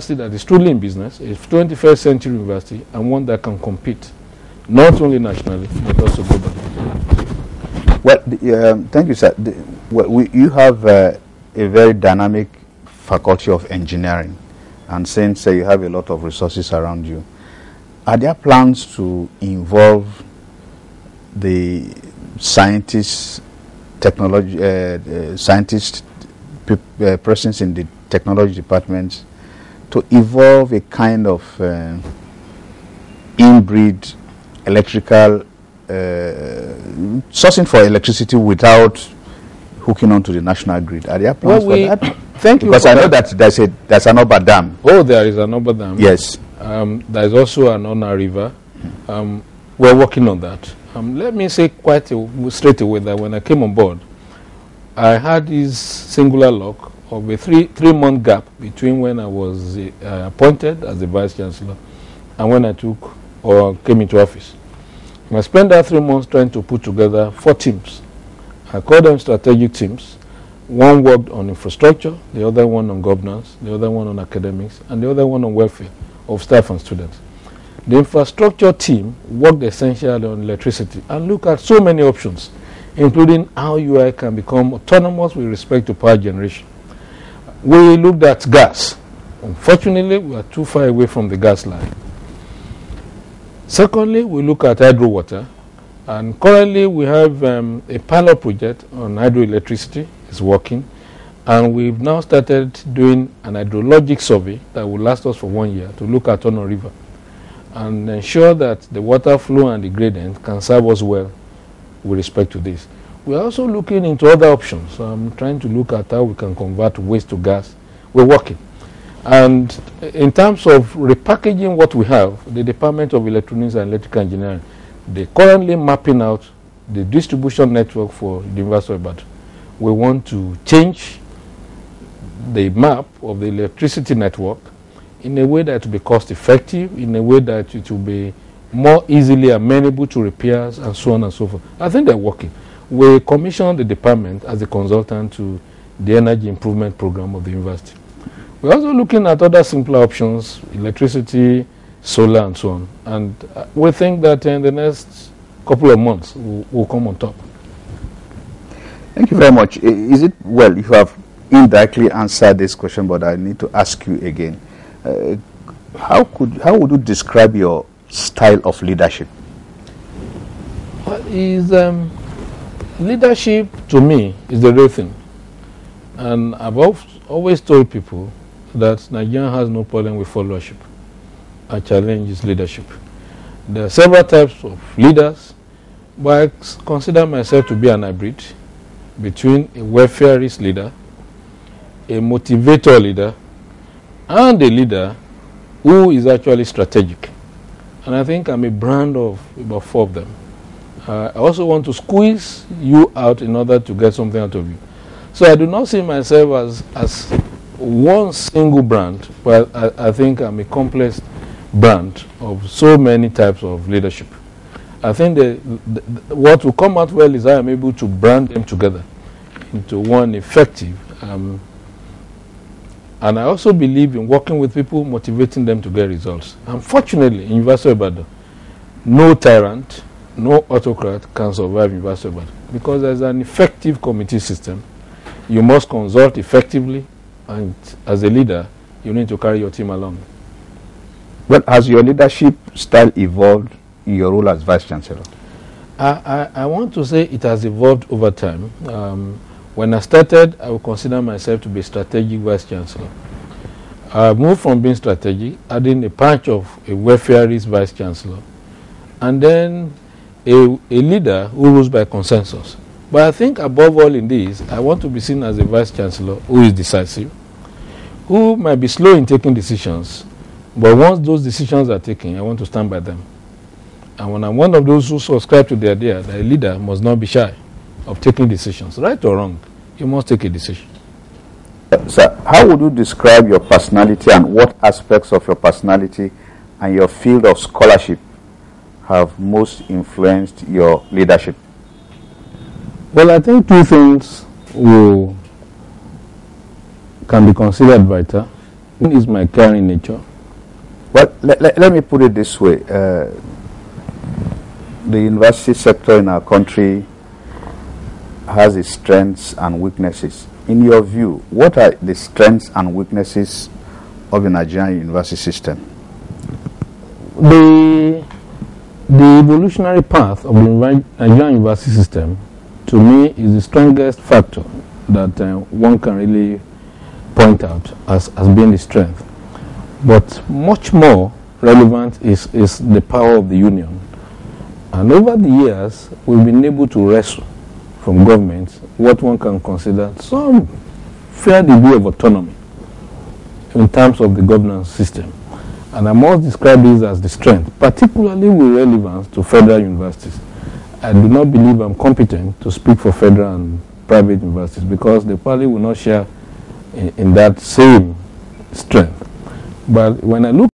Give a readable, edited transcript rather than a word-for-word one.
that is truly in business, a 21st century university, and one that can compete, not only nationally, but also globally. Well, thank you, sir. You have a very dynamic faculty of engineering, and since you have a lot of resources around you, are there plans to involve the scientists, persons in the technology departments to evolve a kind of inbreed electrical sourcing for electricity without hooking onto the national grid? Are there plans for that? Thank you. Because I know that there's an Oba Dam. Oh, there is an Oba Dam. Yes. There is also an Ona River. We're working on that. Let me say straight away that when I came on board, I had this singular luck of a three-month gap between when I was appointed as the Vice Chancellor and when I came into office. I spent that 3 months trying to put together 4 teams. I call them strategic teams. One worked on infrastructure, the other one on governance, the other one on academics, and the other one on welfare of staff and students. The infrastructure team worked essentially on electricity and looked at so many options, including how UI can become autonomous with respect to power generation. We looked at gas. Unfortunately, we are too far away from the gas line. Secondly, we look at hydro water, and currently we have a pilot project on hydroelectricity. It's working, and we've now started doing an hydrologic survey that will last us for 1 year to look at Ono River and ensure that the water flow and the gradient can serve us well with respect to this. We're also looking into other options. I'm trying to look at how we can convert waste to gas. We're working. And in terms of repackaging what we have, the Department of Electronics and Electrical Engineering, they're currently mapping out the distribution network for the University of Ibadan. We want to change the map of the electricity network in a way that will be cost effective, in a way that it will be more easily amenable to repairs and so on and so forth. I think they're working. We commissioned the department as a consultant to the energy improvement program of the university. We're also looking at other simpler options, electricity, solar and so on. And we think that in the next couple of months we'll come on top. Thank you very much. Is it, well, you have indirectly answered this question, but I need to ask you again. How would you describe your style of leadership? Leadership to me is the real thing. And I've always told people that Nigeria has no problem with followership. Our challenge is leadership. There are several types of leaders, but I consider myself to be an hybrid between a welfareist leader, a motivator leader, and a leader who is actually strategic. And I think I'm a brand of about 4 of them. I also want to squeeze you out in order to get something out of you. So I do not see myself as one single brand, but I think I'm a complex brand of so many types of leadership. I think what will come out well is I am able to brand them together into one effective. And I also believe in working with people, motivating them to get results. Unfortunately, in University of Ibadan, no tyrant, no autocrat can survive University of Ibadan because there's an effective committee system. You must consult effectively, and as a leader, you need to carry your team along. Well, has your leadership style evolved in your role as Vice Chancellor? I want to say it has evolved over time. When I started, I would consider myself to be a strategic Vice Chancellor. I moved from being strategic, adding a patch of a welfareist Vice Chancellor, and then a leader who rules by consensus. But I think above all in this, I want to be seen as a Vice Chancellor who is decisive, who might be slow in taking decisions, but once those decisions are taken, I want to stand by them. And when I'm one of those who subscribe to the idea that a leader must not be shy of taking decisions, right or wrong, you must take a decision. Sir, how would you describe your personality, and what aspects of your personality and your field of scholarship have most influenced your leadership? Well, I think 2 things can be considered vital. One is my caring nature. Well, let me put it this way. The university sector in our country has its strengths and weaknesses. In your view, what are the strengths and weaknesses of the Nigerian university system? The evolutionary path of the Nigerian university system, to me, is the strongest factor that one can really point out as being the strength. But much more relevant is the power of the union. And over the years, we've been able to wrestle from government what one can consider some fair degree of autonomy in terms of the governance system. And I must describe this as the strength, particularly with relevance to federal universities. I do not believe I'm competent to speak for federal and private universities because they probably will not share in that same strength. But when I look